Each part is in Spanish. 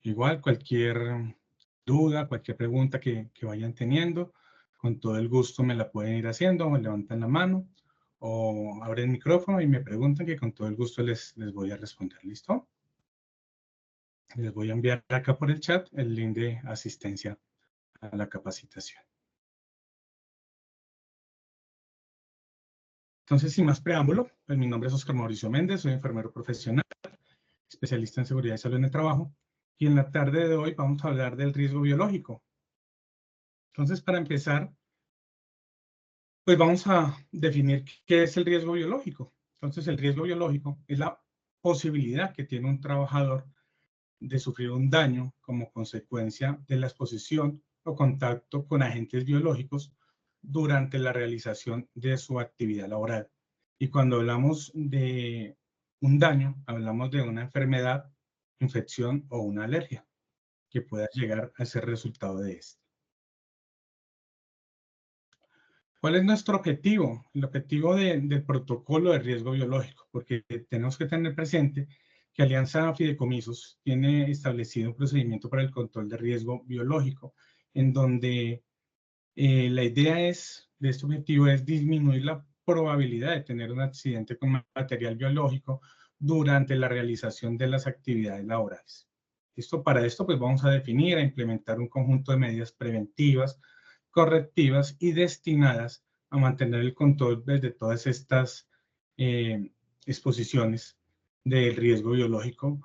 Igual, cualquier duda, cualquier pregunta que vayan teniendo, con todo el gusto me la pueden ir haciendo, me levantan la mano o abren el micrófono y me preguntan que con todo el gusto les voy a responder. ¿Listo? Les voy a enviar acá por el chat el link de asistencia a la capacitación. Entonces, sin más preámbulo, pues mi nombre es Oscar Mauricio Méndez, soy enfermero profesional, especialista en seguridad y salud en el trabajo, y en la tarde de hoy vamos a hablar del riesgo biológico. Entonces, para empezar, pues vamos a definir qué es el riesgo biológico. Entonces, el riesgo biológico es la posibilidad que tiene un trabajador de sufrir un daño como consecuencia de la exposición o contacto con agentes biológicos durante la realización de su actividad laboral. Y cuando hablamos de un daño, hablamos de una enfermedad, infección o una alergia que pueda llegar a ser resultado de esto. ¿Cuál es nuestro objetivo? El objetivo del protocolo de riesgo biológico, porque tenemos que tener presente que Alianza Fideicomisos tiene establecido un procedimiento para el control de riesgo biológico, en donde la idea de este objetivo es disminuir la probabilidad de tener un accidente con material biológico durante la realización de las actividades laborales. Para esto, pues vamos a definir, a implementar un conjunto de medidas preventivas, correctivas y destinadas a mantener el control de todas estas exposiciones del riesgo biológico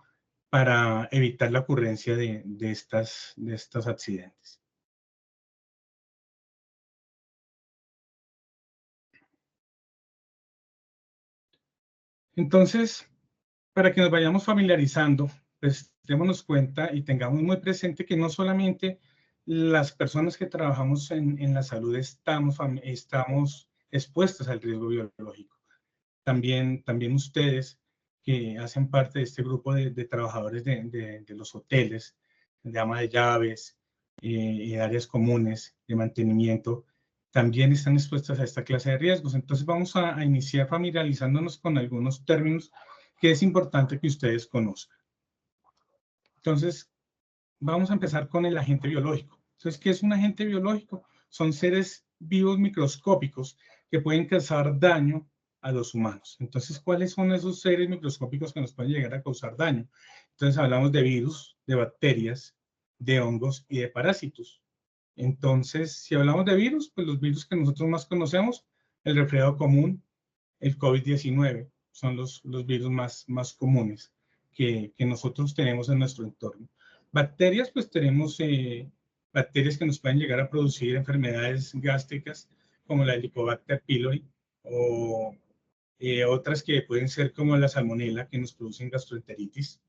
para evitar la ocurrencia de estos accidentes. Entonces, para que nos vayamos familiarizando, pues démonos cuenta y tengamos muy presente que no solamente las personas que trabajamos en la salud estamos expuestas al riesgo biológico. También ustedes que hacen parte de este grupo de trabajadores de los hoteles, de ama de llaves, y áreas comunes de mantenimiento, también están expuestas a esta clase de riesgos. Entonces vamos a iniciar familiarizándonos con algunos términos que es importante que ustedes conozcan. Entonces, vamos a empezar con el agente biológico. Entonces, ¿qué es un agente biológico? Son seres vivos microscópicos que pueden causar daño a los humanos. Entonces, ¿cuáles son esos seres microscópicos que nos pueden llegar a causar daño? Entonces, hablamos de virus, de bacterias, de hongos y de parásitos. Entonces, si hablamos de virus, pues los virus que nosotros más conocemos, el resfriado común, el COVID-19, son los virus más comunes que nosotros tenemos en nuestro entorno. Bacterias, pues tenemos bacterias que nos pueden llegar a producir enfermedades gástricas, como la Helicobacter pylori, o otras que pueden ser como la salmonela, que nos producen gastroenteritis.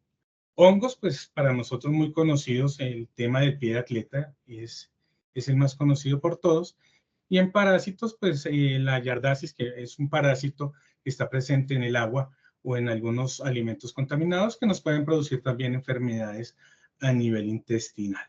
Hongos, pues para nosotros muy conocidos, el tema del pie de atleta es el más conocido por todos. Y en parásitos, pues la yardasis, que es un parásito que está presente en el agua o en algunos alimentos contaminados que nos pueden producir también enfermedades a nivel intestinal.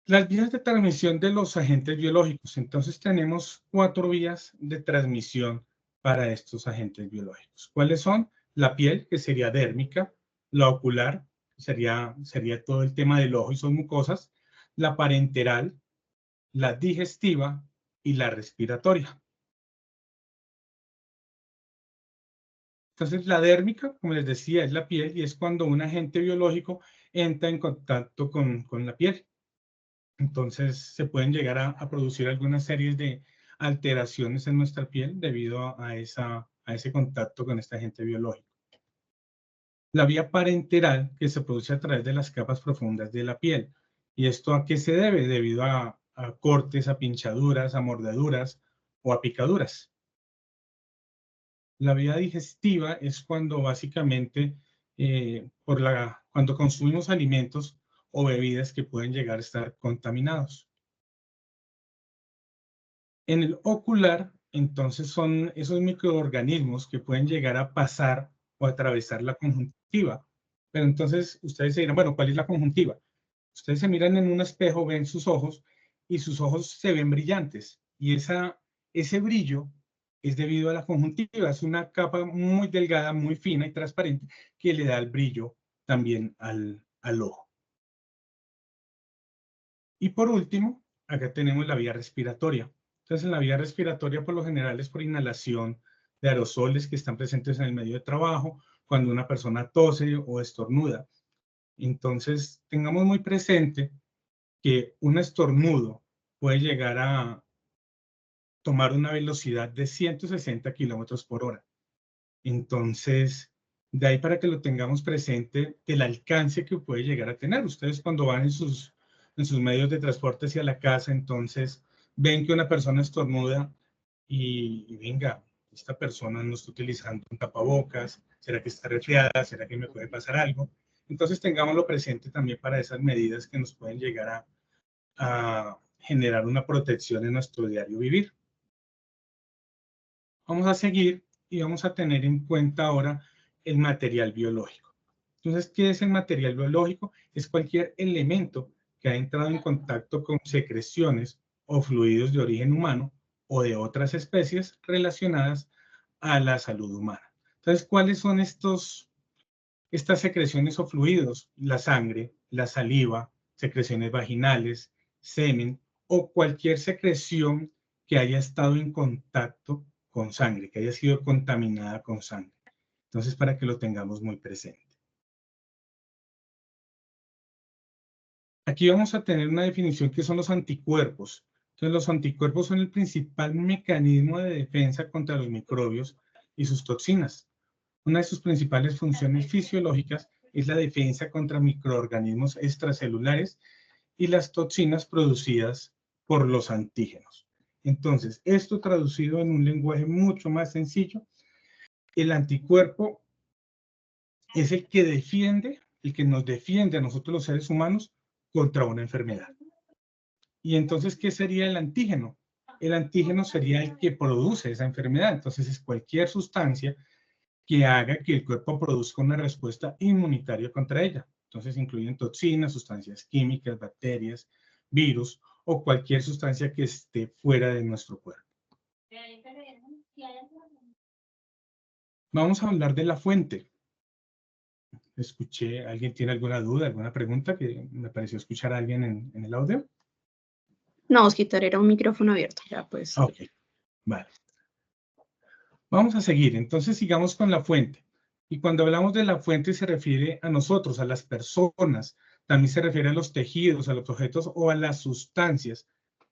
Las vías de transmisión de los agentes biológicos. Entonces tenemos 4 vías de transmisión para estos agentes biológicos. ¿Cuáles son? La piel, que sería dérmica; la ocular, sería todo el tema del ojo y sus mucosas; la parenteral, la digestiva y la respiratoria. Entonces, la dérmica, como les decía, es la piel y es cuando un agente biológico entra en contacto con la piel. Entonces, se pueden llegar a producir algunas series de alteraciones en nuestra piel debido a ese contacto con este agente biológico. La vía parenteral, que se produce a través de las capas profundas de la piel. ¿Y esto a qué se debe? Debido a cortes, a pinchaduras, a mordeduras o a picaduras. La vía digestiva es cuando básicamente cuando consumimos alimentos o bebidas que pueden llegar a estar contaminados. En el ocular, entonces, son esos microorganismos que pueden llegar a pasar o atravesar la conjuntiva. Pero entonces ustedes se dirán, bueno, ¿cuál es la conjuntiva? Ustedes se miran en un espejo, ven sus ojos y sus ojos se ven brillantes. Y ese brillo es debido a la conjuntiva. Es una capa muy delgada, muy fina y transparente que le da el brillo también al ojo. Y por último, acá tenemos la vía respiratoria. Entonces, en la vía respiratoria, por lo general, es por inhalación de aerosoles que están presentes en el medio de trabajo, cuando una persona tose o estornuda. Entonces, tengamos muy presente que un estornudo puede llegar a tomar una velocidad de 160 kilómetros por hora. Entonces, de ahí para que lo tengamos presente, el alcance que puede llegar a tener. Ustedes cuando van en sus medios de transporte hacia la casa, entonces ven que una persona estornuda y venga, esta persona no está utilizando un tapabocas, ¿será que está resfriada? ¿Será que me puede pasar algo? Entonces tengámoslo presente también para esas medidas que nos pueden llegar a generar una protección en nuestro diario vivir. Vamos a seguir y vamos a tener en cuenta ahora el material biológico. Entonces, ¿qué es el material biológico? Es cualquier elemento que ha entrado en contacto con secreciones o fluidos de origen humano o de otras especies relacionadas a la salud humana. Entonces, ¿cuáles son estas secreciones o fluidos? La sangre, la saliva, secreciones vaginales, semen o cualquier secreción que haya estado en contacto con sangre, que haya sido contaminada con sangre. Entonces, para que lo tengamos muy presente. Aquí vamos a tener una definición que son los anticuerpos. Entonces, los anticuerpos son el principal mecanismo de defensa contra los microbios y sus toxinas. Una de sus principales funciones fisiológicas es la defensa contra microorganismos extracelulares y las toxinas producidas por los antígenos. Entonces, esto traducido en un lenguaje mucho más sencillo, el anticuerpo es el que defiende, el que nos defiende a nosotros los seres humanos contra una enfermedad. Y entonces, ¿qué sería el antígeno? El antígeno sería el que produce esa enfermedad. Entonces, es cualquier sustancia que haga que el cuerpo produzca una respuesta inmunitaria contra ella. Entonces, incluyen toxinas, sustancias químicas, bacterias, virus o cualquier sustancia que esté fuera de nuestro cuerpo. Vamos a hablar de la fuente. Escuché, ¿alguien tiene alguna duda, alguna pregunta que me pareció escuchar a alguien en el audio? No, Osquitar, era un micrófono abierto. Ya, pues. Ok, vale. Vamos a seguir, entonces sigamos con la fuente. Y cuando hablamos de la fuente se refiere a nosotros, a las personas, también se refiere a los tejidos, a los objetos o a las sustancias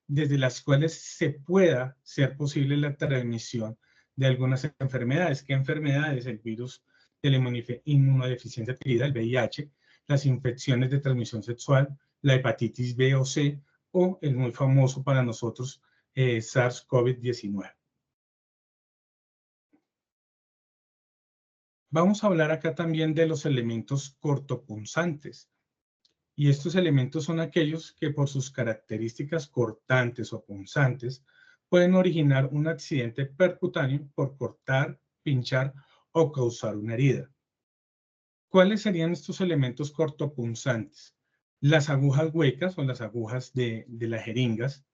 desde las cuales se pueda ser posible la transmisión de algunas enfermedades. ¿Qué enfermedades? El virus de la inmunodeficiencia adquirida, el VIH, las infecciones de transmisión sexual, la hepatitis B o C, o el muy famoso para nosotros, SARS-CoV-19. Vamos a hablar acá también de los elementos cortopunzantes. Y estos elementos son aquellos que por sus características cortantes o punzantes pueden originar un accidente percutáneo por cortar, pinchar o causar una herida. ¿Cuáles serían estos elementos cortopunzantes? Las agujas huecas o las agujas de las jeringas,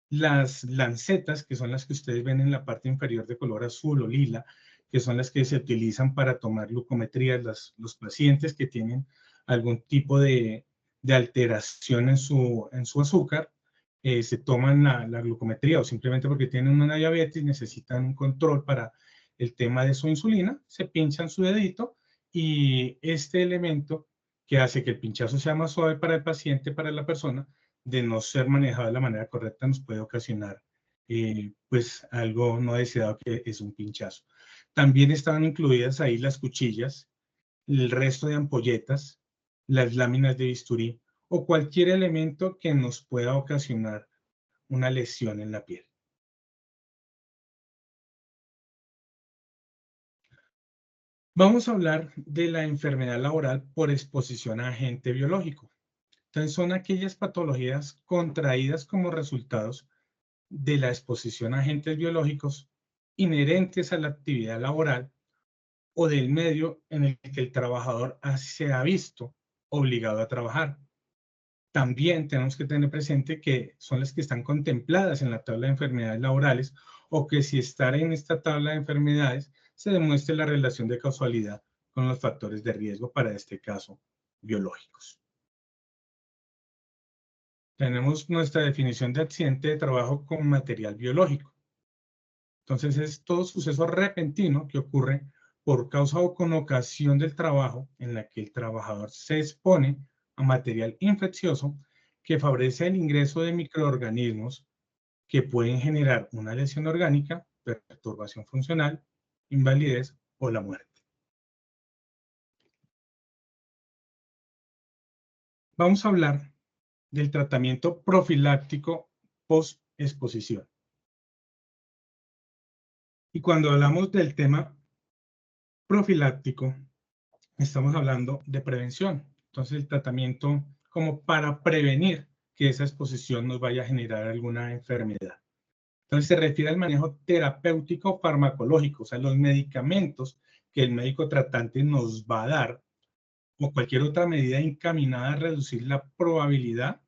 las lancetas, que son las que ustedes ven en la parte inferior de color azul o lila, que son las que se utilizan para tomar glucometría, los pacientes que tienen algún tipo de alteración en su azúcar, se toman la glucometría o simplemente porque tienen una diabetes, necesitan un control para el tema de su insulina, se pinchan su dedito y este elemento que hace que el pinchazo sea más suave para el paciente, para la persona, de no ser manejado de la manera correcta nos puede ocasionar pues algo no deseado que es un pinchazo. También estaban incluidas ahí las cuchillas, el resto de ampolletas, las láminas de bisturí o cualquier elemento que nos pueda ocasionar una lesión en la piel. Vamos a hablar de la enfermedad laboral por exposición a agente biológico. Entonces son aquellas patologías contraídas como resultados de la exposición a agentes biológicos inherentes a la actividad laboral o del medio en el que el trabajador se ha visto obligado a trabajar. también tenemos que tener presente que son las que están contempladas en la tabla de enfermedades laborales, o que si estar en esta tabla de enfermedades se demuestre la relación de causalidad con los factores de riesgo, para este caso, biológicos. Tenemos nuestra definición de accidente de trabajo con material biológico. Entonces, es todo suceso repentino que ocurre por causa o con ocasión del trabajo en la que el trabajador se expone a material infeccioso que favorece el ingreso de microorganismos que pueden generar una lesión orgánica, perturbación funcional, invalidez o la muerte. Vamos a hablar del tratamiento profiláctico post-exposición. Y cuando hablamos del tema profiláctico, estamos hablando de prevención. Entonces, el tratamiento como para prevenir que esa exposición nos vaya a generar alguna enfermedad. Entonces, se refiere al manejo terapéutico farmacológico, o sea, los medicamentos que el médico tratante nos va a dar, o cualquier otra medida encaminada a reducir la probabilidad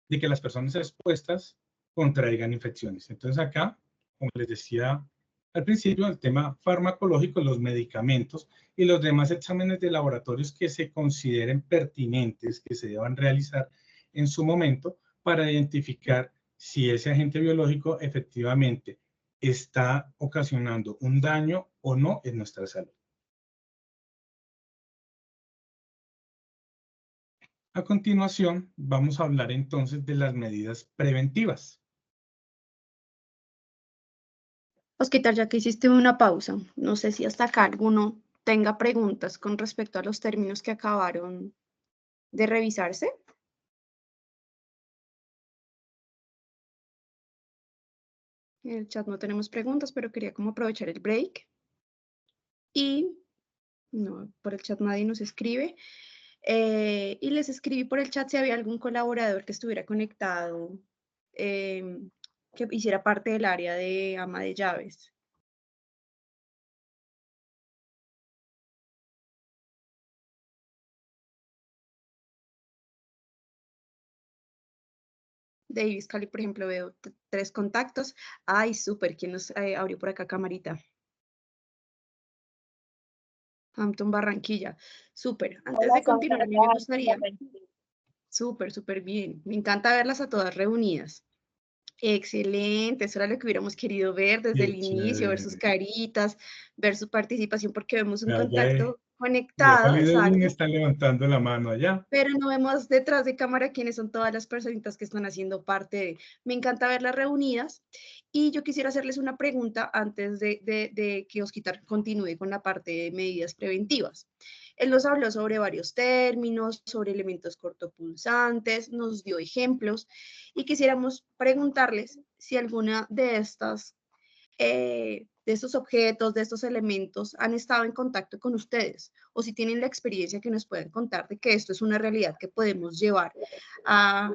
de que las personas expuestas contraigan infecciones. Entonces, acá, como les decía al principio, el tema farmacológico, los medicamentos y los demás exámenes de laboratorios que se consideren pertinentes, que se deban realizar en su momento para identificar si ese agente biológico efectivamente está ocasionando un daño o no en nuestra salud. A continuación, vamos a hablar entonces de las medidas preventivas. Osquitar, ya que hiciste una pausa, no sé si hasta acá alguno tenga preguntas con respecto a los términos que acabaron de revisarse. En el chat no tenemos preguntas, pero quería como aprovechar el break. Y no, por el chat nadie nos escribe. Y les escribí por el chat si había algún colaborador que estuviera conectado, que hiciera parte del área de ama de llaves. Davis Cali, por ejemplo, veo 3 contactos. Ay, súper, ¿quién nos abrió por acá camarita? Hampton, Barranquilla. Súper. Antes Hola, de continuar, a mí me gustaría... Barranquilla. Súper bien. Me encanta verlas a todas reunidas. Excelente, eso era lo que hubiéramos querido ver desde el inicio, ver sus caritas, ver su participación, porque vemos un contacto Ya conectado, Juan y Edwin exacto, están levantando la mano allá. pero no vemos detrás de cámara quiénes son todas las personitas que están haciendo parte de. Me encanta verlas reunidas y yo quisiera hacerles una pregunta antes de que Osquitar continúe con la parte de medidas preventivas. Él nos habló sobre varios términos, sobre elementos cortopulsantes, nos dio ejemplos y quisiéramos preguntarles si alguna de estas, de estos objetos, de estos elementos han estado en contacto con ustedes o si tienen la experiencia que nos pueden contar de que esto es una realidad que podemos llevar al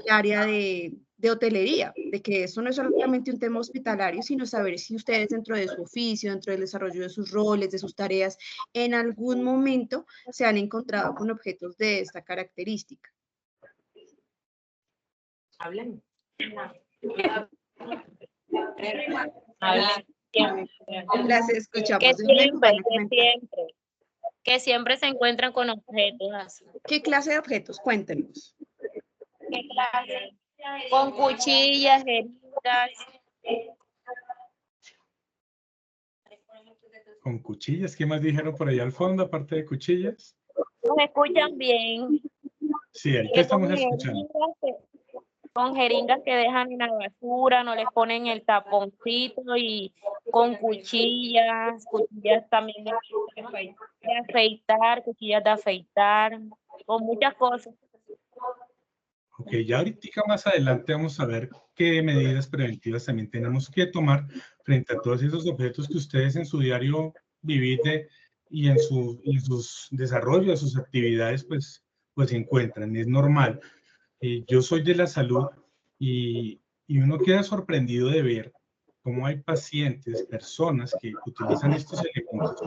área de hotelería, de que eso no es solamente un tema hospitalario, sino saber si ustedes dentro de su oficio, dentro del desarrollo de sus roles, de sus tareas, en algún momento se han encontrado con objetos de esta característica. Hablen. Las escuchamos. Que siempre se encuentran con objetos así. ¿Qué clase de objetos? Cuéntenos. ¿Qué clase? Con cuchillas, heridas. Con cuchillas, ¿qué más dijeron por allá al fondo, aparte de cuchillas? ¿Nos escuchan bien? Sí, ahí te estamos escuchando. Con jeringas que dejan en la basura, no les ponen el taponcito y con cuchillas también de afeitar, con muchas cosas. Ok, ya ahorita más adelante vamos a ver qué medidas preventivas también tenemos que tomar frente a todos esos objetos que ustedes en su diario vivir y en sus desarrollos, sus actividades, pues encuentran. Es normal. Yo soy de la salud y uno queda sorprendido de ver cómo hay pacientes, personas que utilizan estos elementos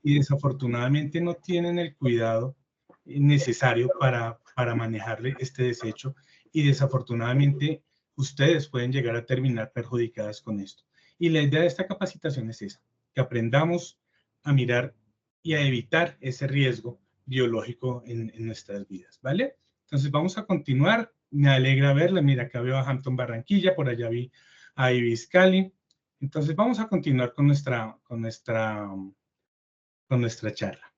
y desafortunadamente no tienen el cuidado necesario para para manejarle este desecho y desafortunadamente ustedes pueden llegar a terminar perjudicadas con esto. Y la idea de esta capacitación es esa, que aprendamos a mirar y a evitar ese riesgo biológico en nuestras vidas, ¿vale? Entonces vamos a continuar. Me alegra verla. Mira, acá veo a Hampton Barranquilla, por allá vi a Ibis Cali. Entonces vamos a continuar con nuestra charla.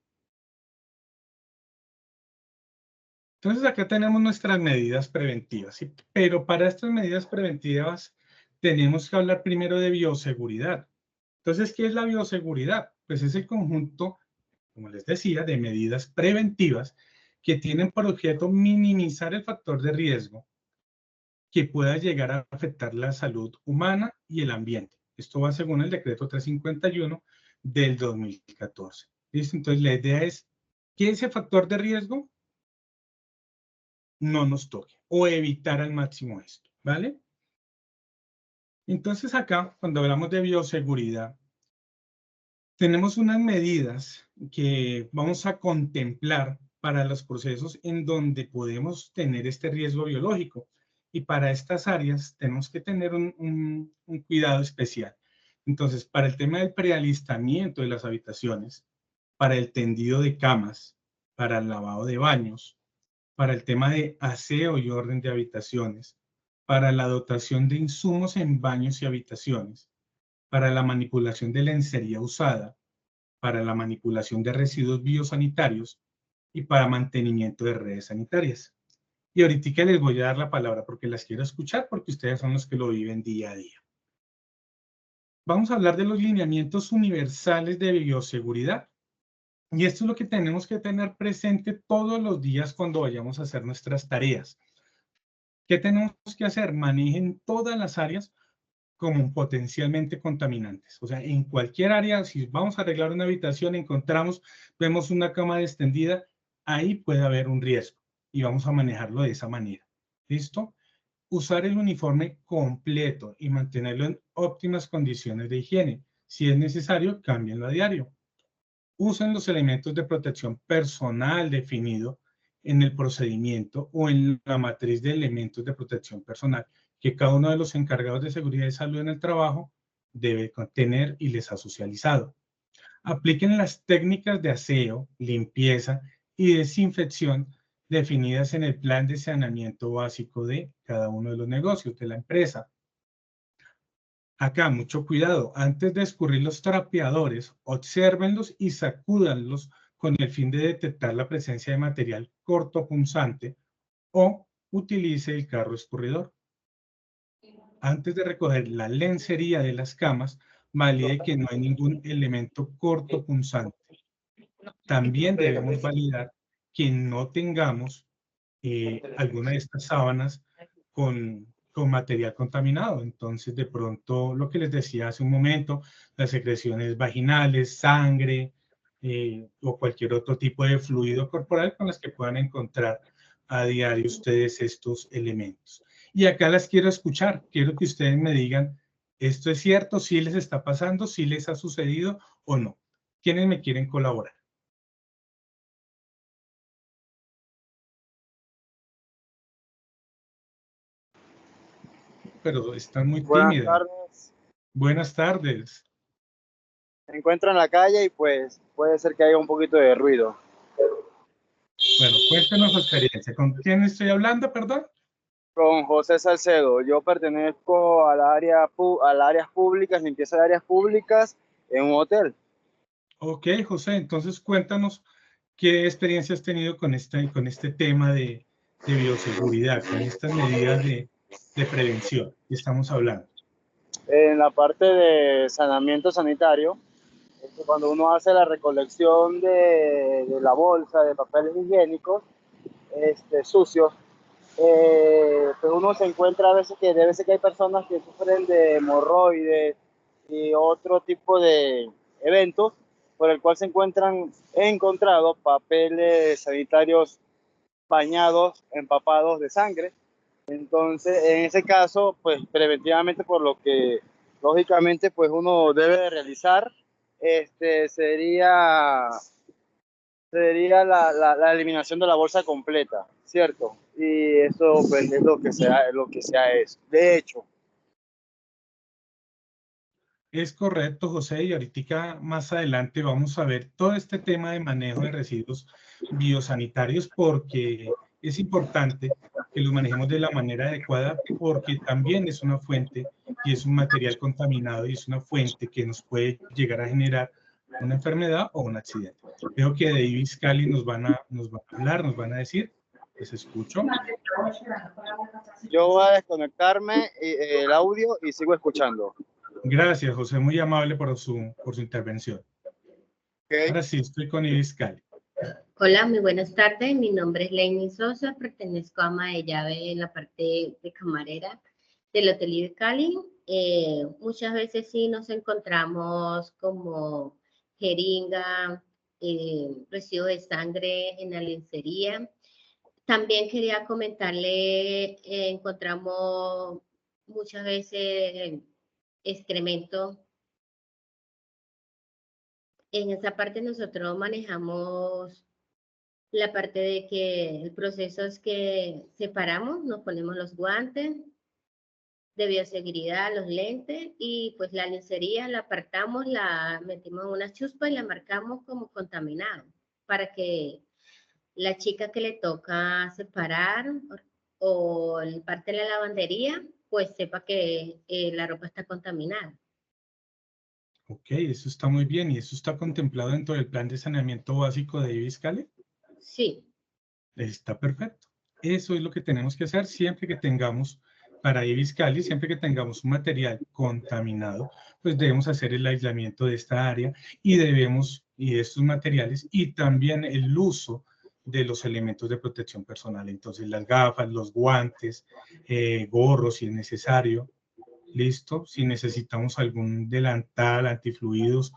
Entonces acá tenemos nuestras medidas preventivas, ¿sí? Pero para estas medidas preventivas tenemos que hablar primero de bioseguridad. Entonces, ¿qué es la bioseguridad? Pues es el conjunto, como les decía, de medidas preventivas que tienen por objeto minimizar el factor de riesgo que pueda llegar a afectar la salud humana y el ambiente. Esto va según el decreto 351 del 2014. ¿Listo? Entonces, la idea es que ese factor de riesgo no nos toque o evitar al máximo esto, ¿vale? Entonces acá, cuando hablamos de bioseguridad, tenemos unas medidas que vamos a contemplar para los procesos en donde podemos tener este riesgo biológico. Y para estas áreas tenemos que tener un cuidado especial. Entonces, para el tema del prealistamiento de las habitaciones, para el tendido de camas, para el lavado de baños, para el tema de aseo y orden de habitaciones, para la dotación de insumos en baños y habitaciones, para la manipulación de lencería usada, para la manipulación de residuos biosanitarios y para mantenimiento de redes sanitarias. Y ahorita les voy a dar la palabra porque las quiero escuchar porque ustedes son los que lo viven día a día. Vamos a hablar de los lineamientos universales de bioseguridad. Y esto es lo que tenemos que tener presente todos los días cuando vayamos a hacer nuestras tareas. ¿Qué tenemos que hacer? Manejen todas las áreas como potencialmente contaminantes. O sea, en cualquier área, si vamos a arreglar una habitación, vemos una cama extendida, ahí puede haber un riesgo y vamos a manejarlo de esa manera. ¿Listo? Usar el uniforme completo y mantenerlo en óptimas condiciones de higiene. Si es necesario, cámbienlo a diario. Usen los elementos de protección personal definido en el procedimiento o en la matriz de elementos de protección personal que cada uno de los encargados de seguridad y salud en el trabajo debe tener y les ha socializado. Apliquen las técnicas de aseo, limpieza y desinfección definidas en el plan de saneamiento básico de cada uno de los negocios de la empresa. Acá, mucho cuidado. Antes de escurrir los trapeadores, obsérvenlos y sacúdanlos con el fin de detectar la presencia de material cortopunzante o utilice el carro escurridor. Antes de recoger la lencería de las camas, valide que no hay ningún elemento cortopunzante. También debemos validar que no tengamos alguna de estas sábanas con material contaminado. Entonces, de pronto, lo que les decía hace un momento, las secreciones vaginales, sangre o cualquier otro tipo de fluido corporal con las que puedan encontrar a diario ustedes estos elementos. Y acá las quiero escuchar, quiero que ustedes me digan, ¿esto es cierto? ¿Sí les está pasando? ¿Sí les ha sucedido o no? ¿Quiénes me quieren colaborar? Pero están muy Buenas tímidas. tardes. Buenas tardes. Me encuentro en la calle y pues puede ser que haya un poquito de ruido. Bueno, cuéntanos su experiencia. ¿Con quién estoy hablando, perdón? Con José Salcedo. Yo pertenezco al áreas públicas, limpieza de áreas públicas en un hotel. Ok, José, entonces cuéntanos qué experiencia has tenido con este tema de bioseguridad, con estas medidas de prevención que estamos hablando. En la parte de saneamiento sanitario, cuando uno hace la recolección de la bolsa de papeles higiénicos sucios, pues uno se encuentra a veces que hay personas que sufren de hemorroides y otro tipo de eventos por el cual he encontrado papeles sanitarios bañados, empapados de sangre. Entonces, en ese caso, pues preventivamente, por lo que lógicamente pues uno debe de realizar, sería sería la eliminación de la bolsa completa, ¿cierto? Y eso pues, es lo que se ha hecho. De hecho, Es correcto, José, y ahorita más adelante vamos a ver todo este tema de manejo de residuos biosanitarios porque es importante que los manejemos de la manera adecuada porque también es una fuente y es un material contaminado y es una fuente que nos puede llegar a generar una enfermedad o un accidente. Veo que de Ibis Cali nos van a hablar, nos van a decir, les escucho. yo voy a desconectarme el audio y sigo escuchando. Gracias, José, muy amable por su intervención. ¿Okay? Ahora sí, estoy con Ibis Cali. Hola, muy buenas tardes. Mi nombre es Leini Sosa, pertenezco a ama de llave en la parte de camarera del Hotel Ibis Cali. Muchas veces sí nos encontramos como jeringa, residuos de sangre en la lencería. También quería comentarle, encontramos muchas veces excremento. En esa parte nosotros manejamos la parte de que el proceso es que separamos, nos ponemos los guantes de bioseguridad, los lentes y pues la lencería la apartamos, la metimos en una chuspa y la marcamos como contaminado para que la chica que le toca separar o el parte de la lavandería pues sepa que la ropa está contaminada. Ok, eso está muy bien. ¿Y eso está contemplado dentro del plan de saneamiento básico de Ibis Cali? Sí. Está perfecto. Eso es lo que tenemos que hacer siempre que tengamos, para Ibis Cali, siempre que tengamos un material contaminado, pues debemos hacer el aislamiento de esta área y de estos materiales, y también el uso de los elementos de protección personal. Entonces, las gafas, los guantes, gorros si es necesario. Listo, si necesitamos algún delantal, antifluidos,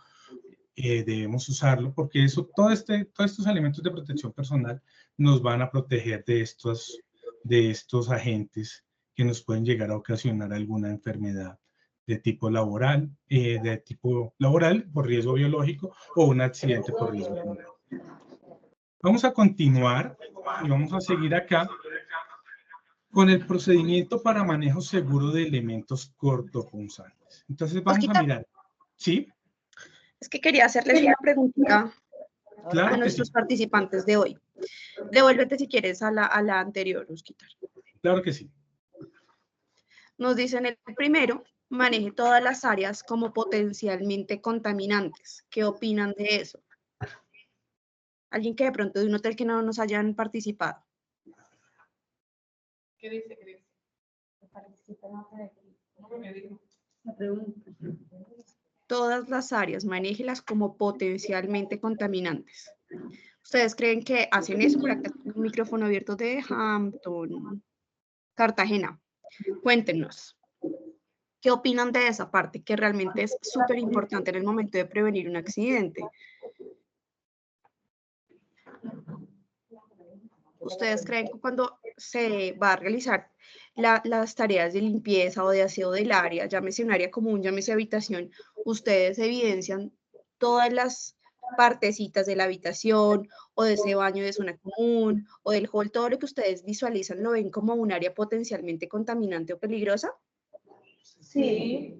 debemos usarlo porque todos estos elementos de protección personal nos van a proteger de estos agentes que nos pueden llegar a ocasionar alguna enfermedad de tipo laboral por riesgo biológico o un accidente por riesgo laboral. Vamos a continuar y vamos a seguir acá con el procedimiento para manejo seguro de elementos cortopunzantes. Entonces vamos a Osquita, mirar. ¿Sí? es que quería hacerles una pregunta a Claro que sí. nuestros participantes de hoy. Devuélvete si quieres a la anterior, Osquita. Claro que sí. Nos dicen el primero, maneje todas las áreas como potencialmente contaminantes. ¿Qué opinan de eso? Alguien que de pronto de un hotel que no nos hayan participado. ¿Qué dice? ¿Qué dice? Todas las áreas, manéjelas como potencialmente contaminantes. ¿Ustedes creen que hacen eso? Por acá tengo un micrófono abierto de Hampton, Cartagena. Cuéntenos. ¿Qué opinan de esa parte? Que realmente es súper importante en el momento de prevenir un accidente. ¿Ustedes creen que cuando se va a realizar las tareas de limpieza o de aseo del área, llámese un área común, llámese habitación, ustedes evidencian todas las partecitas de la habitación o de ese baño de zona común o del hall, todo lo que ustedes visualizan lo ven como un área potencialmente contaminante o peligrosa? Sí.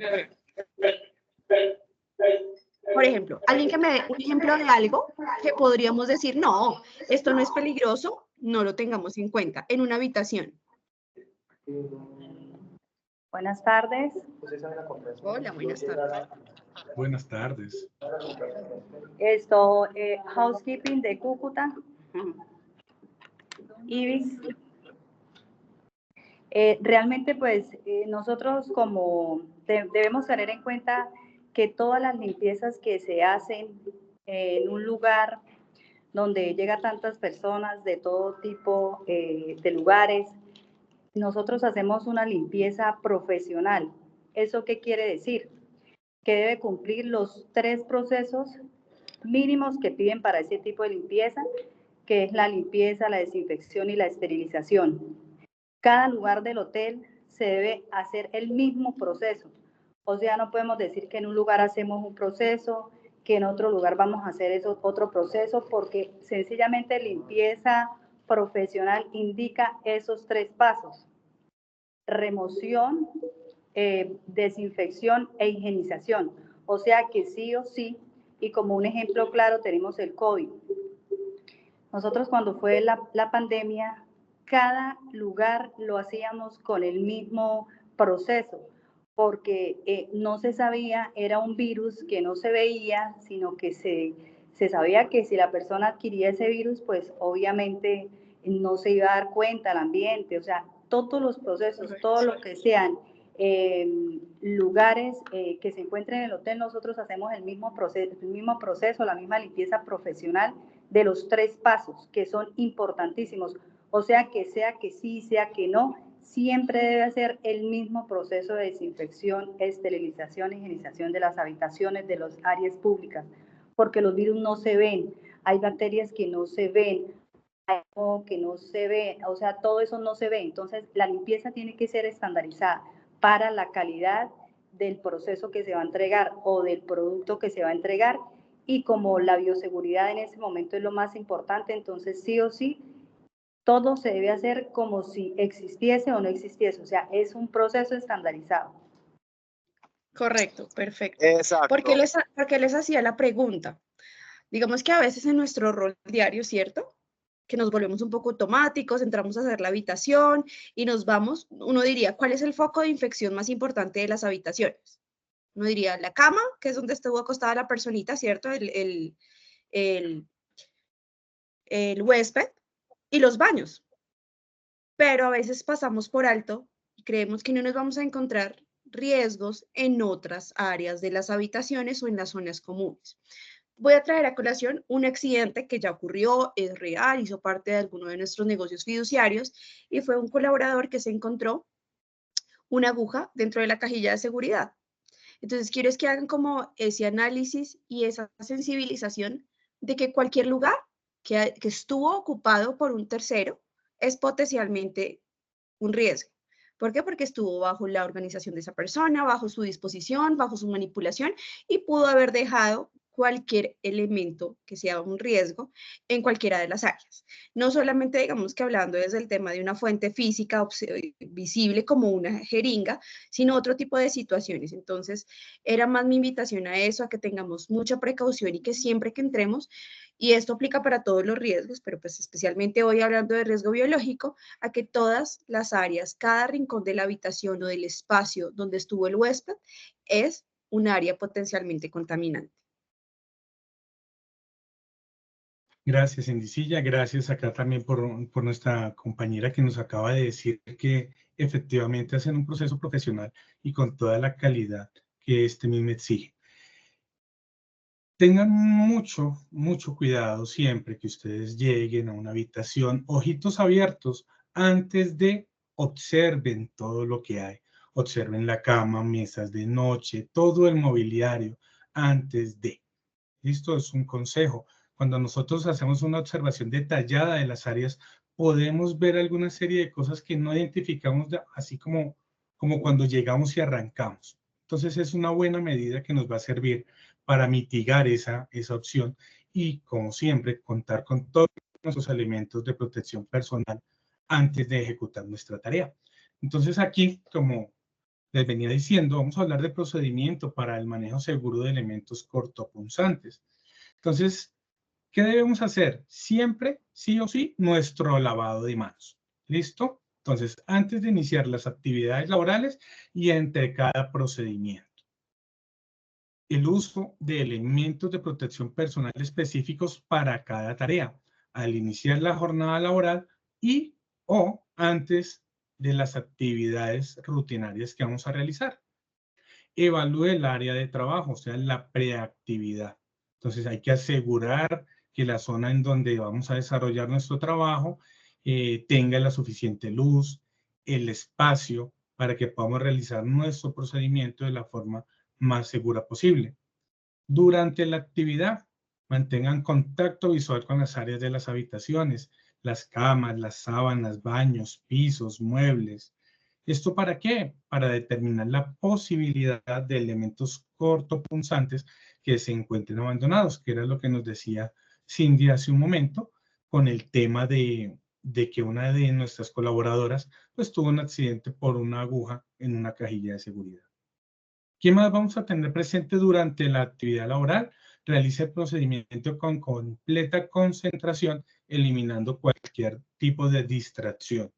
Por ejemplo, alguien que me dé un ejemplo de algo que podríamos decir, no, esto no es peligroso, no lo tengamos en cuenta en una habitación. Buenas tardes. Hola, buenas tardes. Buenas tardes. Housekeeping de Cúcuta. Ibis. Realmente, pues, nosotros como debemos tener en cuenta que todas las limpiezas que se hacen en un lugar donde llega tantas personas de todo tipo de lugares, nosotros hacemos una limpieza profesional. ¿Eso qué quiere decir? Que debe cumplir los 3 procesos mínimos que piden para ese tipo de limpieza, que es la limpieza, la desinfección y la esterilización. Cada lugar del hotel se debe hacer el mismo proceso. O sea, no podemos decir que en un lugar hacemos un proceso que en otro lugar vamos a hacer eso, otro proceso, porque sencillamente limpieza profesional indica esos 3 pasos: remoción, desinfección e higienización. O sea que sí o sí, y como un ejemplo claro tenemos el COVID. Nosotros cuando fue la pandemia, cada lugar lo hacíamos con el mismo proceso, porque no se sabía, era un virus que no se veía, sino que se sabía que si la persona adquiría ese virus, pues obviamente no se iba a dar cuenta el ambiente, o sea, todos los procesos, todo lo que sean lugares que se encuentren en el hotel, nosotros hacemos el mismo proceso, la misma limpieza profesional de los 3 pasos, que son importantísimos. O sea que sí, sea que no, siempre debe ser el mismo proceso de desinfección, esterilización, higienización de las habitaciones, de las áreas públicas, porque los virus no se ven, hay bacterias que no se ven, hay algo que no se ve, o sea, todo eso no se ve. Entonces, la limpieza tiene que ser estandarizada para la calidad del proceso que se va a entregar o del producto que se va a entregar, y como la bioseguridad en ese momento es lo más importante, entonces sí o sí, todo se debe hacer como si existiese o no existiese, o sea, es un proceso estandarizado. Correcto, perfecto. Exacto. ¿Por qué les hacía la pregunta? Digamos que a veces en nuestro rol diario, ¿cierto? Que nos volvemos un poco automáticos, entramos a hacer la habitación y nos vamos, uno diría, ¿cuál es el foco de infección más importante de las habitaciones? Uno diría, la cama, que es donde estuvo acostada la personita, ¿cierto? El huésped, y los baños. Pero a veces pasamos por alto y creemos que no nos vamos a encontrar riesgos en otras áreas de las habitaciones o en las zonas comunes. Voy a traer a colación un accidente que ya ocurrió, es real, hizo parte de alguno de nuestros negocios fiduciarios, y fue un colaborador que se encontró una aguja dentro de la cajilla de seguridad. Entonces, quiero es que hagan como ese análisis y esa sensibilización de que cualquier lugar que estuvo ocupado por un tercero es potencialmente un riesgo. ¿Por qué? Porque estuvo bajo la organización de esa persona, bajo su disposición, bajo su manipulación, y pudo haber dejado cualquier elemento que sea un riesgo en cualquiera de las áreas. No solamente, digamos que hablando desde el tema de una fuente física visible como una jeringa, sino otro tipo de situaciones. Entonces, era más mi invitación a eso, a que tengamos mucha precaución y que siempre que entremos, y esto aplica para todos los riesgos, pero pues especialmente hoy hablando de riesgo biológico, a que todas las áreas, cada rincón de la habitación o del espacio donde estuvo el huésped es un área potencialmente contaminante. Gracias, Indicilla. Gracias acá también por nuestra compañera que nos acaba de decir que efectivamente hacen un proceso profesional y con toda la calidad que este mismo exige. Tengan mucho, mucho cuidado siempre que ustedes lleguen a una habitación, ojitos abiertos, antes de observen todo lo que hay. Observen la cama, mesas de noche, todo el mobiliario antes de. Listo, es un consejo. Cuando nosotros hacemos una observación detallada de las áreas, podemos ver alguna serie de cosas que no identificamos así como cuando llegamos y arrancamos. Entonces es una buena medida que nos va a servir para mitigar esa opción y, como siempre, contar con todos nuestros elementos de protección personal antes de ejecutar nuestra tarea. Entonces aquí, como les venía diciendo, vamos a hablar de procedimiento para el manejo seguro de elementos cortopunzantes. Entonces, ¿qué debemos hacer? Siempre, sí o sí, nuestro lavado de manos. ¿Listo? Entonces, antes de iniciar las actividades laborales y entre cada procedimiento. El uso de elementos de protección personal específicos para cada tarea, al iniciar la jornada laboral y o antes de las actividades rutinarias que vamos a realizar. Evalúe el área de trabajo, o sea, la preactividad. Entonces hay que asegurar que la zona en donde vamos a desarrollar nuestro trabajo tenga la suficiente luz, el espacio para que podamos realizar nuestro procedimiento de la forma más segura posible. Durante la actividad, mantengan contacto visual con las áreas de las habitaciones, las camas, las sábanas, baños, pisos, muebles. ¿Esto para qué? Para determinar la posibilidad de elementos cortopunzantes que se encuentren abandonados, que era lo que nos decía Cindy hace un momento, con el tema de que una de nuestras colaboradoras pues tuvo un accidente por una aguja en una cajilla de seguridad. ¿Qué más vamos a tener presente durante la actividad laboral? Realice el procedimiento con completa concentración, eliminando cualquier tipo de distracción.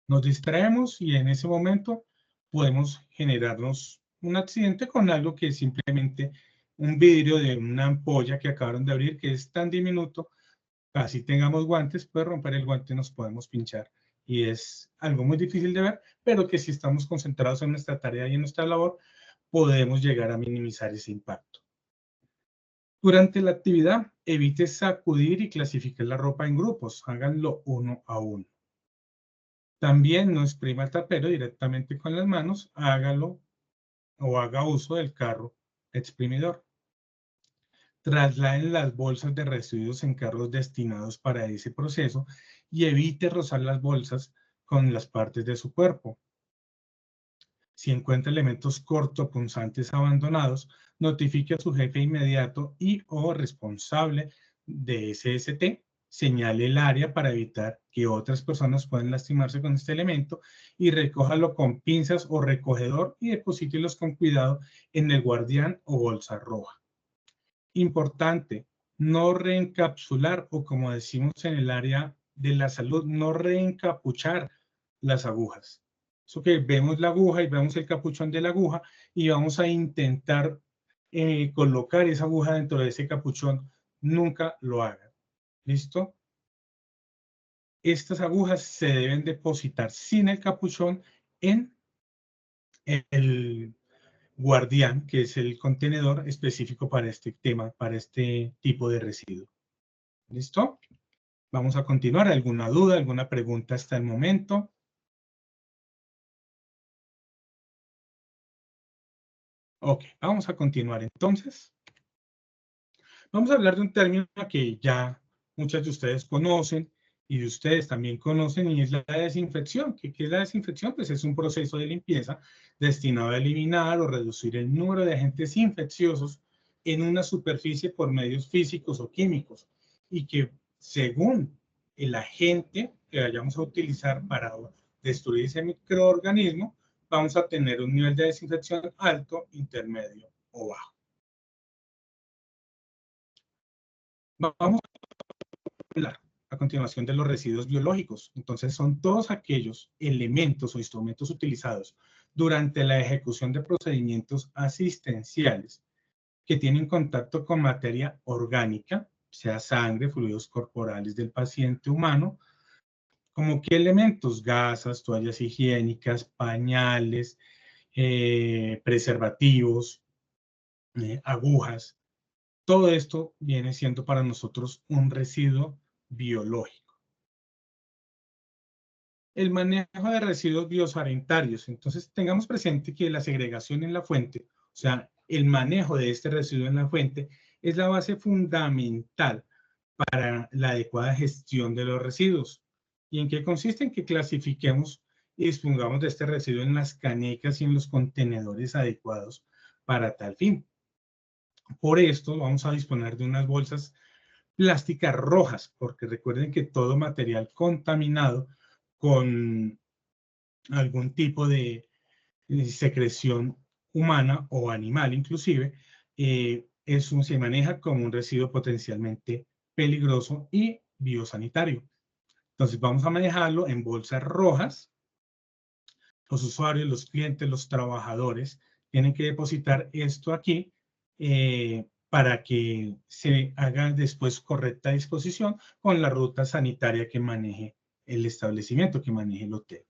Nos distraemos y en ese momento podemos generarnos un accidente con algo que es simplemente un vidrio de una ampolla que acabaron de abrir, que es tan diminuto, así tengamos guantes, puede romper el guante, nos podemos pinchar. Y es algo muy difícil de ver, pero que si estamos concentrados en nuestra tarea y en nuestra labor, podemos llegar a minimizar ese impacto. Durante la actividad, evite sacudir y clasificar la ropa en grupos, háganlo uno a uno. También no exprima el tapero directamente con las manos, hágalo o haga uso del carro exprimidor. Trasladen las bolsas de residuos en carros destinados para ese proceso y evite rozar las bolsas con las partes de su cuerpo. Si encuentra elementos cortopunzantes abandonados, notifique a su jefe inmediato y o responsable de SST, señale el área para evitar que otras personas puedan lastimarse con este elemento y recójalo con pinzas o recogedor y deposítelos con cuidado en el guardián o bolsa roja. Importante, no reencapsular o como decimos en el área de la salud, no reencapuchar las agujas. Eso que vemos la aguja y vemos el capuchón de la aguja y vamos a intentar colocar esa aguja dentro de ese capuchón, nunca lo hagan. ¿Listo? Estas agujas se deben depositar sin el capuchón en el guardián, que es el contenedor específico para este tema, para este tipo de residuo. ¿Listo? Vamos a continuar. ¿Alguna duda, alguna pregunta hasta el momento? Ok, vamos a continuar entonces. Vamos a hablar de un término que ya muchas de ustedes conocen y de ustedes también conocen, y es la desinfección. ¿Qué es la desinfección? Pues es un proceso de limpieza destinado a eliminar o reducir el número de agentes infecciosos en una superficie por medios físicos o químicos, y que según el agente que vayamos a utilizar para destruir ese microorganismo, vamos a tener un nivel de desinfección alto, intermedio o bajo. Vamos a hablar a continuación de los residuos biológicos. Entonces, son todos aquellos elementos o instrumentos utilizados durante la ejecución de procedimientos asistenciales que tienen contacto con materia orgánica, sea sangre, fluidos corporales del paciente humano, como qué elementos: gasas, toallas higiénicas, pañales, preservativos, agujas. Todo esto viene siendo para nosotros un residuo biológico. El manejo de residuos biosanitarios. Entonces, tengamos presente que la segregación en la fuente, o sea, el manejo de este residuo en la fuente, es la base fundamental para la adecuada gestión de los residuos. ¿Y en qué consiste? En que clasifiquemos y dispongamos de este residuo en las canecas y en los contenedores adecuados para tal fin. Por esto vamos a disponer de unas bolsas plásticas rojas, porque recuerden que todo material contaminado con algún tipo de secreción humana o animal inclusive, se maneja como un residuo potencialmente peligroso y biosanitario. Entonces vamos a manejarlo en bolsas rojas. Los usuarios, los clientes, los trabajadores tienen que depositar esto aquí para que se haga después correcta disposición con la ruta sanitaria que maneje el establecimiento, que maneje el hotel.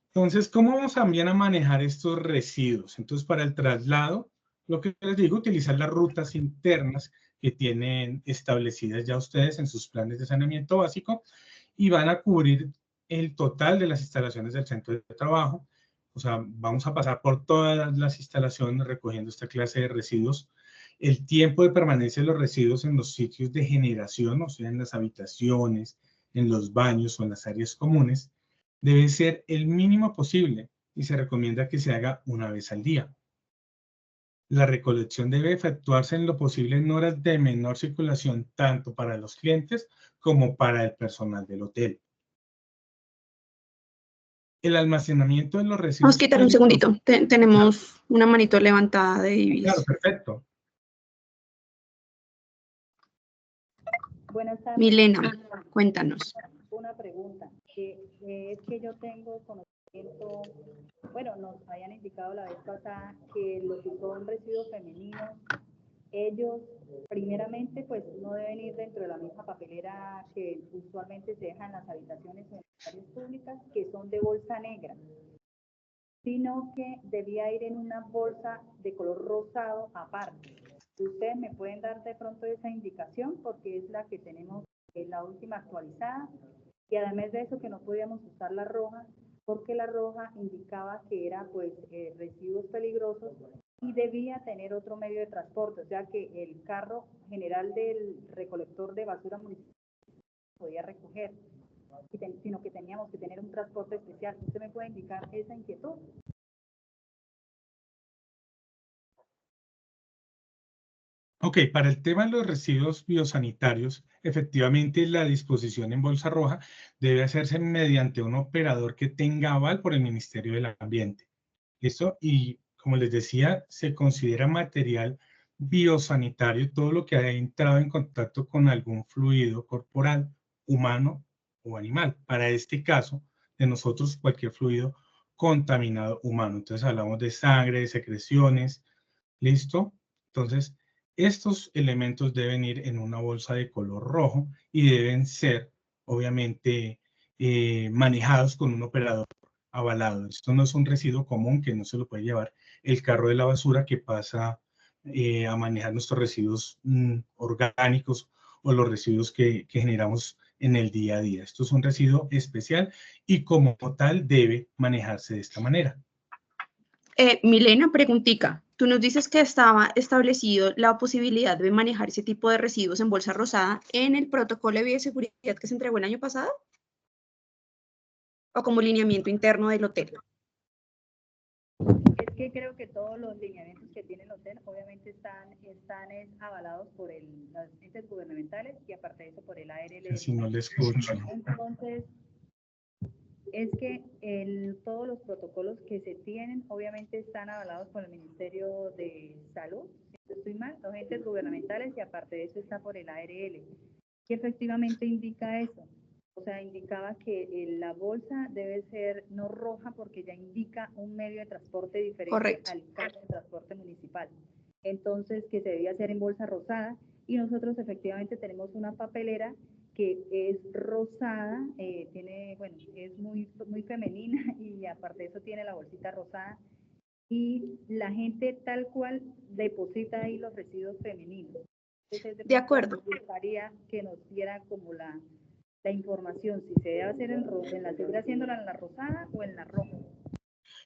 Entonces, ¿cómo vamos también a manejar estos residuos? Entonces, para el traslado, lo que les digo, utilizar las rutas internas que tienen establecidas ya ustedes en sus planes de saneamiento básico, y van a cubrir el total de las instalaciones del centro de trabajo. O sea, vamos a pasar por todas las instalaciones recogiendo esta clase de residuos. El tiempo de permanencia de los residuos en los sitios de generación, o sea, en las habitaciones, en los baños o en las áreas comunes. debe ser el mínimo posible y se recomienda que se haga una vez al día. La recolección debe efectuarse en lo posible en horas de menor circulación, tanto para los clientes como para el personal del hotel. El almacenamiento de los residuos. Vamos a quitar un segundito. Tenemos una manito levantada de Ibis. Claro, perfecto. Buenas tardes. Milena, cuéntanos. Una pregunta, es que yo tengo conocimiento, bueno, nos habían indicado la vez pasada que los que son residuos femeninos, ellos primeramente pues no deben ir dentro de la misma papelera que usualmente se deja en las habitaciones o en las áreas públicas, que son de bolsa negra, sino que debía ir en una bolsa de color rosado aparte. ¿Ustedes me pueden dar de pronto esa indicación? Porque es la que tenemos en la última actualizada. Y además de eso, que no podíamos usar la roja, porque la roja indicaba que era pues residuos peligrosos y debía tener otro medio de transporte, o sea que el carro general del recolector de basura municipal podía recoger, sino que teníamos que tener un transporte especial. ¿Usted me puede indicar esa inquietud? Ok, para el tema de los residuos biosanitarios, efectivamente la disposición en bolsa roja debe hacerse mediante un operador que tenga aval por el Ministerio del Ambiente. ¿Listo? Y como les decía, se considera material biosanitario todo lo que haya entrado en contacto con algún fluido corporal, humano o animal. Para este caso, de nosotros, cualquier fluido contaminado humano. Entonces hablamos de sangre, de secreciones, ¿listo? Entonces, estos elementos deben ir en una bolsa de color rojo y deben ser, obviamente, manejados con un operador avalado. Esto no es un residuo común que no se lo puede llevar el carro de la basura que pasa a manejar nuestros residuos orgánicos o los residuos que generamos en el día a día. Esto es un residuo especial y como tal debe manejarse de esta manera. Milena, preguntica. Tú nos dices que estaba establecido la posibilidad de manejar ese tipo de residuos en bolsa rosada en el protocolo de bioseguridad que se entregó el año pasado, o como lineamiento interno del hotel. Es que creo que todos los lineamientos que tiene el hotel obviamente están avalados por los entes gubernamentales y aparte de eso por el ARL. Si no le escucho. Entonces, es que todos los protocolos que se tienen obviamente están avalados por el Ministerio de Salud, si no estoy mal, los entes gubernamentales y aparte de eso está por el ARL, que efectivamente indica eso. O sea, indicaba que la bolsa debe ser no roja porque ya indica un medio de transporte diferente. Correcto. Al carro de transporte municipal. Entonces, que se debía hacer en bolsa rosada y nosotros efectivamente tenemos una papelera que es rosada, bueno, es muy femenina y aparte de eso tiene la bolsita rosada y la gente tal cual deposita ahí los residuos femeninos. Entonces, de acuerdo. Me gustaría que nos diera como la información, si se debe hacer seguir haciéndola en la rosada o en la roja.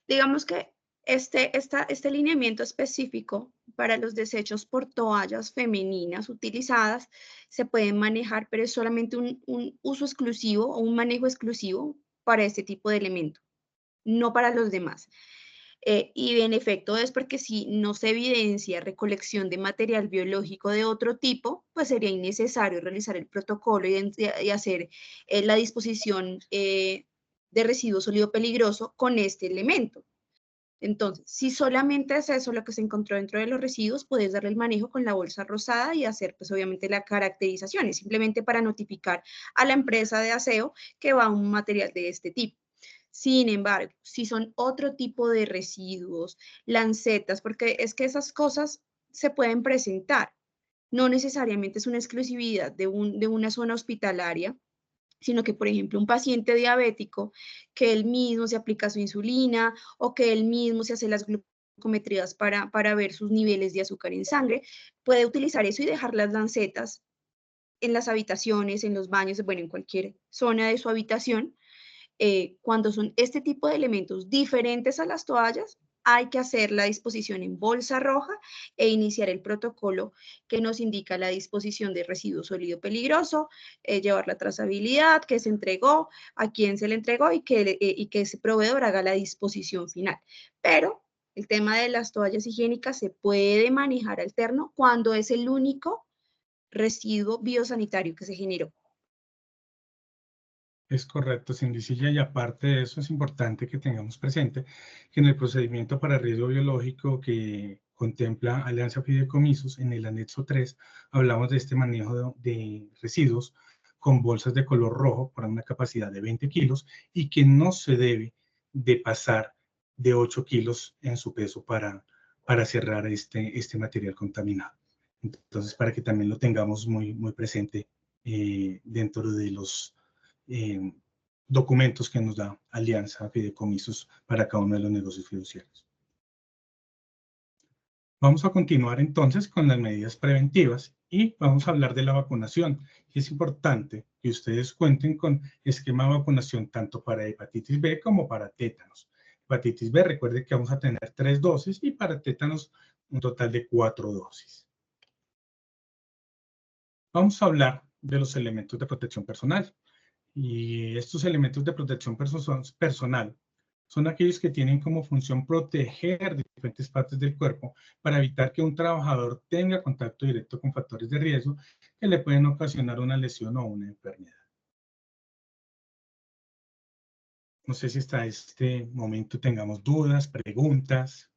Digamos que este lineamiento específico para los desechos por toallas femeninas utilizadas se pueden manejar, pero es solamente un uso exclusivo o un manejo exclusivo para este tipo de elemento, no para los demás. Y en efecto es porque si no se evidencia recolección de material biológico de otro tipo, pues sería innecesario realizar el protocolo y hacer la disposición de residuo sólido peligroso con este elemento. Entonces, si solamente es eso lo que se encontró dentro de los residuos, puedes darle el manejo con la bolsa rosada y hacer, pues obviamente, la caracterización. Es simplemente para notificar a la empresa de aseo que va un material de este tipo. Sin embargo, si son otro tipo de residuos, lancetas, porque es que esas cosas se pueden presentar. No necesariamente es una exclusividad de una zona hospitalaria, sino que, por ejemplo, un paciente diabético que él mismo se aplica su insulina o que él mismo se hace las glucometrías para ver sus niveles de azúcar en sangre, puede utilizar eso y dejar las lancetas en las habitaciones, en los baños, bueno, en cualquier zona de su habitación. Cuando son este tipo de elementos diferentes a las toallas, hay que hacer la disposición en bolsa roja e iniciar el protocolo que nos indica la disposición de residuo sólido peligroso, llevar la trazabilidad, que se entregó, a quién se le entregó y que ese proveedor haga la disposición final. Pero el tema de las toallas higiénicas se puede manejar alterno cuando es el único residuo biosanitario que se generó. Es correcto, Cindicilla, y aparte de eso es importante que tengamos presente que en el procedimiento para riesgo biológico que contempla Alianza Fideicomisos, en el anexo 3, hablamos de este manejo de residuos con bolsas de color rojo para una capacidad de 20 kilos y que no se debe de pasar de 8 kilos en su peso para cerrar este material contaminado. Entonces, para que también lo tengamos muy presente dentro de los documentos que nos da Alianza Fideicomisos para cada uno de los negocios fiduciarios. Vamos a continuar entonces con las medidas preventivas y vamos a hablar de la vacunación. Y es importante que ustedes cuenten con esquema de vacunación tanto para hepatitis B como para tétanos. Hepatitis B, recuerde que vamos a tener 3 dosis y para tétanos un total de 4 dosis. Vamos a hablar de los elementos de protección personal. Y estos elementos de protección personal son aquellos que tienen como función proteger diferentes partes del cuerpo para evitar que un trabajador tenga contacto directo con factores de riesgo que le pueden ocasionar una lesión o una enfermedad. No sé si hasta este momento tengamos dudas, preguntas.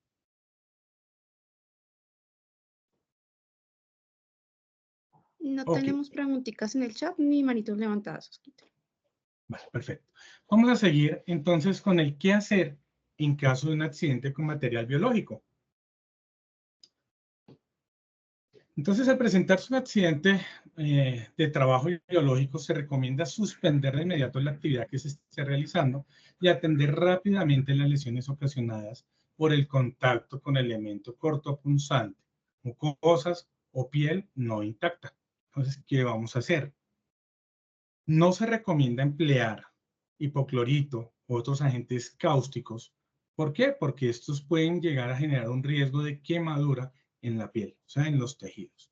No Ok. tenemos preguntitas en el chat ni manitos levantadas, Osquita. Vale, perfecto. Vamos a seguir entonces con el qué hacer en caso de un accidente con material biológico. Entonces, al presentarse un accidente de trabajo biológico, se recomienda suspender de inmediato la actividad que se esté realizando y atender rápidamente las lesiones ocasionadas por el contacto con elemento cortopunzante, mucosas o piel no intacta. Entonces, ¿qué vamos a hacer? No se recomienda emplear hipoclorito u otros agentes cáusticos. ¿Por qué? Porque estos pueden llegar a generar un riesgo de quemadura en la piel, o sea, en los tejidos.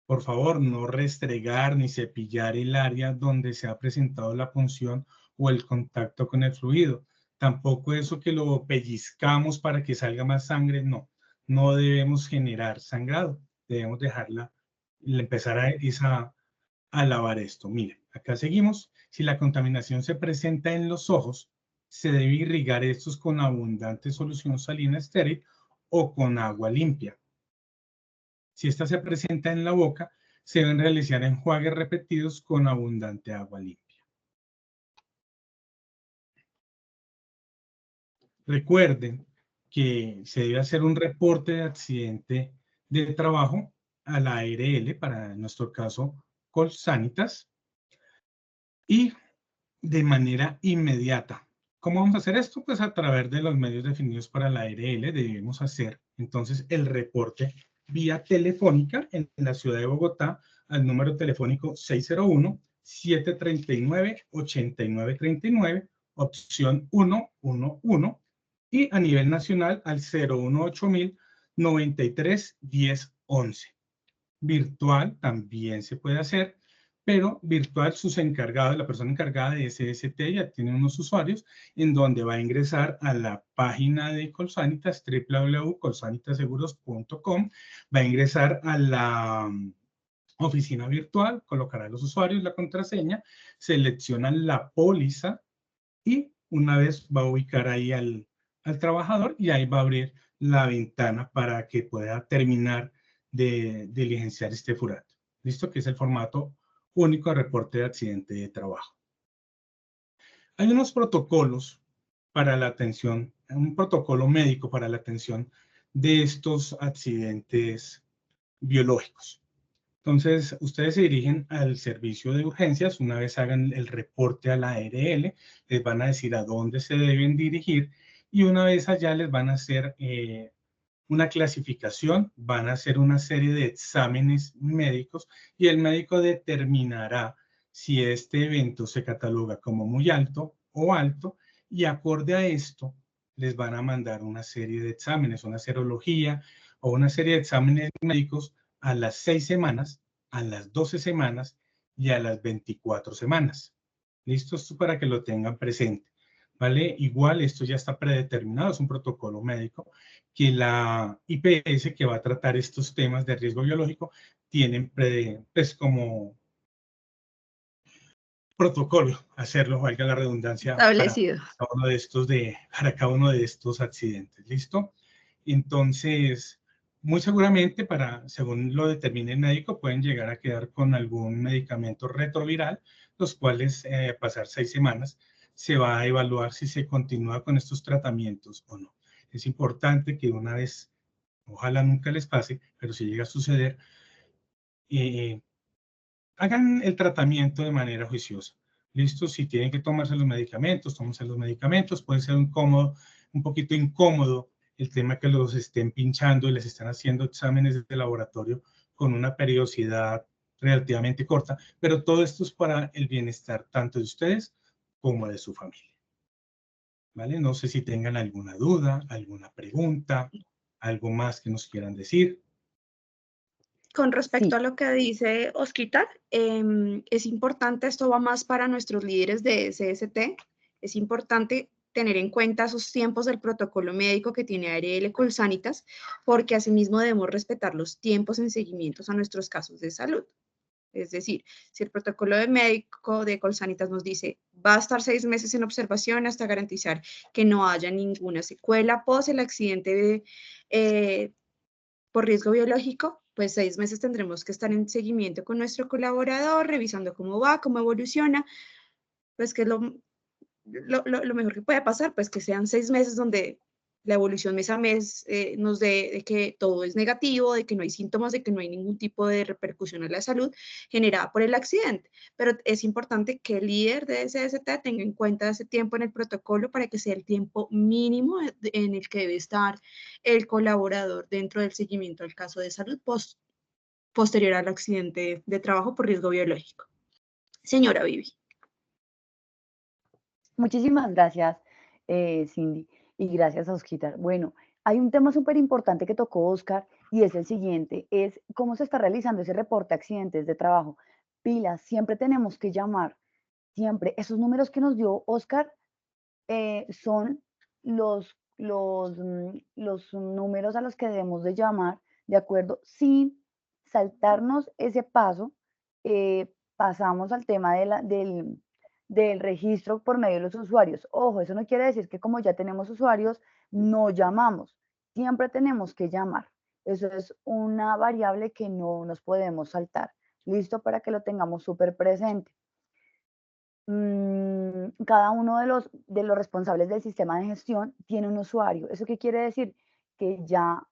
Por favor, no restregar ni cepillar el área donde se ha presentado la punción o el contacto con el fluido. Tampoco eso que lo pellizcamos para que salga más sangre, no. No debemos generar sangrado. Debemos empezar a lavar esto. Miren, acá seguimos. Si la contaminación se presenta en los ojos, se debe irrigar estos con abundante solución salina estéril o con agua limpia. Si esta se presenta en la boca, se deben realizar enjuagues repetidos con abundante agua limpia. Recuerden que se debe hacer un reporte de accidente de trabajo a la ARL, para en nuestro caso Colsanitas, y de manera inmediata. ¿Cómo vamos a hacer esto? Pues a través de los medios definidos para la ARL debemos hacer entonces el reporte vía telefónica en la ciudad de Bogotá al número telefónico 601-739-8939, opción 111, y a nivel nacional al 018-093-1011. Virtual también se puede hacer, pero virtual sus encargados, la persona encargada de SST ya tiene unos usuarios en donde va a ingresar a la página de Colsanitas, www.colsanitaseguros.com, va a ingresar a la oficina virtual, colocará los usuarios, la contraseña, seleccionan la póliza y una vez va a ubicar ahí al trabajador y ahí va a abrir la ventana para que pueda terminar de diligenciar este furato. ¿Listo? Que es el formato único de reporte de accidente de trabajo. Hay unos protocolos para la atención, un protocolo médico para la atención de estos accidentes biológicos. Entonces, ustedes se dirigen al servicio de urgencias, una vez hagan el reporte a la ARL, les van a decir a dónde se deben dirigir y una vez allá les van a hacer una clasificación, van a hacer una serie de exámenes médicos y el médico determinará si este evento se cataloga como muy alto o alto y acorde a esto les van a mandar una serie de exámenes, una serología o una serie de exámenes médicos a las 6 semanas, a las 12 semanas y a las 24 semanas. ¿Listo? Esto para que lo tengan presente. ¿Vale? Igual esto ya está predeterminado, es un protocolo médico que la IPS que va a tratar estos temas de riesgo biológico tienen pues como protocolo hacerlo, valga la redundancia, Establecido. para cada uno de estos accidentes. ¿Listo? Entonces, muy seguramente, según lo determine el médico, pueden llegar a quedar con algún medicamento retroviral, los cuales, pasar 6 semanas, se va a evaluar si se continúa con estos tratamientos o no. Es importante que una vez, ojalá nunca les pase, pero si llega a suceder, hagan el tratamiento de manera juiciosa. ¿Listo? Si tienen que tomarse los medicamentos, tómense los medicamentos. Puede ser un poquito incómodo el tema que los estén pinchando y les están haciendo exámenes de laboratorio con una periodicidad relativamente corta, pero todo esto es para el bienestar tanto de ustedes como de su familia. ¿Vale? No sé si tengan alguna duda, alguna pregunta, algo más que nos quieran decir. Con respecto Sí. a lo que dice Osquitar, es importante, esto va más para nuestros líderes de CST, es importante tener en cuenta esos tiempos del protocolo médico que tiene ARL Colsanitas, porque asimismo debemos respetar los tiempos en seguimientos a nuestros casos de salud. Es decir, si el protocolo de médico de Colsanitas nos dice va a estar 6 meses en observación hasta garantizar que no haya ninguna secuela post el accidente por riesgo biológico, pues 6 meses tendremos que estar en seguimiento con nuestro colaborador, revisando cómo va, cómo evoluciona, pues que es lo mejor que puede pasar, pues que sean 6 meses donde la evolución mes a mes nos dé de que todo es negativo, de que no hay síntomas, de que no hay ningún tipo de repercusión en la salud generada por el accidente. Pero es importante que el líder de CST tenga en cuenta ese tiempo en el protocolo para que sea el tiempo mínimo en el que debe estar el colaborador dentro del seguimiento al caso de salud posterior al accidente de trabajo por riesgo biológico. Señora Vivi. Muchísimas gracias, Cindy, y gracias a Osquitar. Bueno, hay un tema súper importante que tocó Oscar y es el siguiente, es cómo se está realizando ese reporte de accidentes de trabajo. Pilas, siempre tenemos que llamar, siempre. Esos números que nos dio Oscar son los números a los que debemos de llamar, ¿de acuerdo? Sin saltarnos ese paso, pasamos al tema del registro por medio de los usuarios. Ojo, eso no quiere decir que como ya tenemos usuarios, no llamamos. Siempre tenemos que llamar. Eso es una variable que no nos podemos saltar. Listo, para que lo tengamos súper presente. Cada uno de los responsables del sistema de gestión tiene un usuario. ¿Eso qué quiere decir? Que ya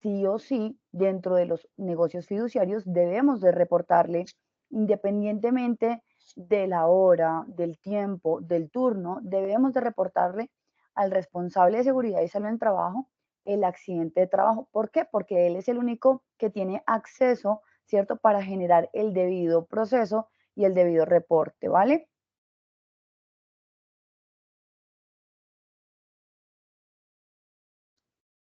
sí o sí, dentro de los negocios fiduciarios, debemos de reportarle, independientemente de la hora, del tiempo, del turno, debemos de reportarle al responsable de seguridad y salud en trabajo el accidente de trabajo. ¿Por qué? Porque él es el único que tiene acceso, ¿cierto?, para generar el debido proceso y el debido reporte, ¿vale?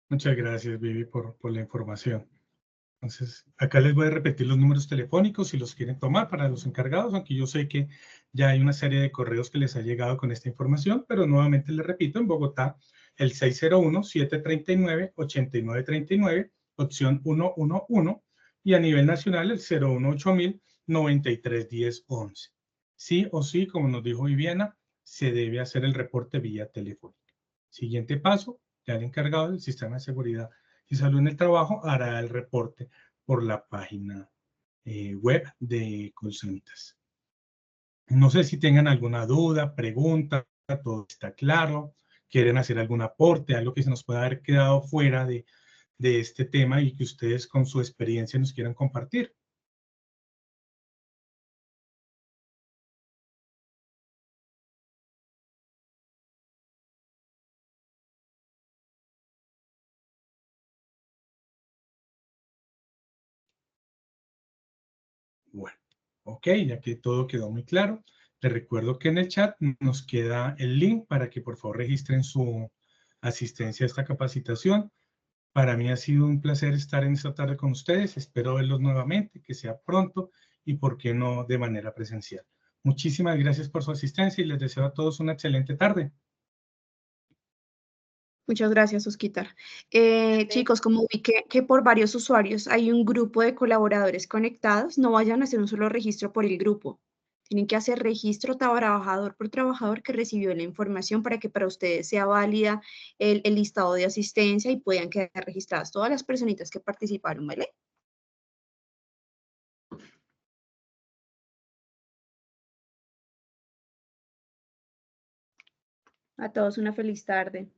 Muchas gracias, Vivi, por la información. Entonces, acá les voy a repetir los números telefónicos si los quieren tomar para los encargados, aunque yo sé que ya hay una serie de correos que les ha llegado con esta información, pero nuevamente les repito, en Bogotá, el 601-739-8939, opción 111, y a nivel nacional, el 018-931011. Sí o sí, como nos dijo Viviana, se debe hacer el reporte vía telefónica. Siguiente paso, ya el encargado del sistema de seguridad y salud en el trabajo hará el reporte por la página web de Colsanitas. No sé si tengan alguna duda, pregunta, todo está claro, quieren hacer algún aporte, algo que se nos pueda haber quedado fuera de este tema y que ustedes con su experiencia nos quieran compartir. Bueno, ok, ya que todo quedó muy claro, les recuerdo que en el chat nos queda el link para que por favor registren su asistencia a esta capacitación. Para mí ha sido un placer estar en esta tarde con ustedes. Espero verlos nuevamente, que sea pronto y, por qué no, de manera presencial. Muchísimas gracias por su asistencia y les deseo a todos una excelente tarde. Muchas gracias, Osquitar. Chicos, como vi que por varios usuarios hay un grupo de colaboradores conectados, no vayan a hacer un solo registro por el grupo. Tienen que hacer registro trabajador por trabajador que recibió la información para que para ustedes sea válida el listado de asistencia y puedan quedar registradas todas las personitas que participaron, ¿vale? A todos una feliz tarde.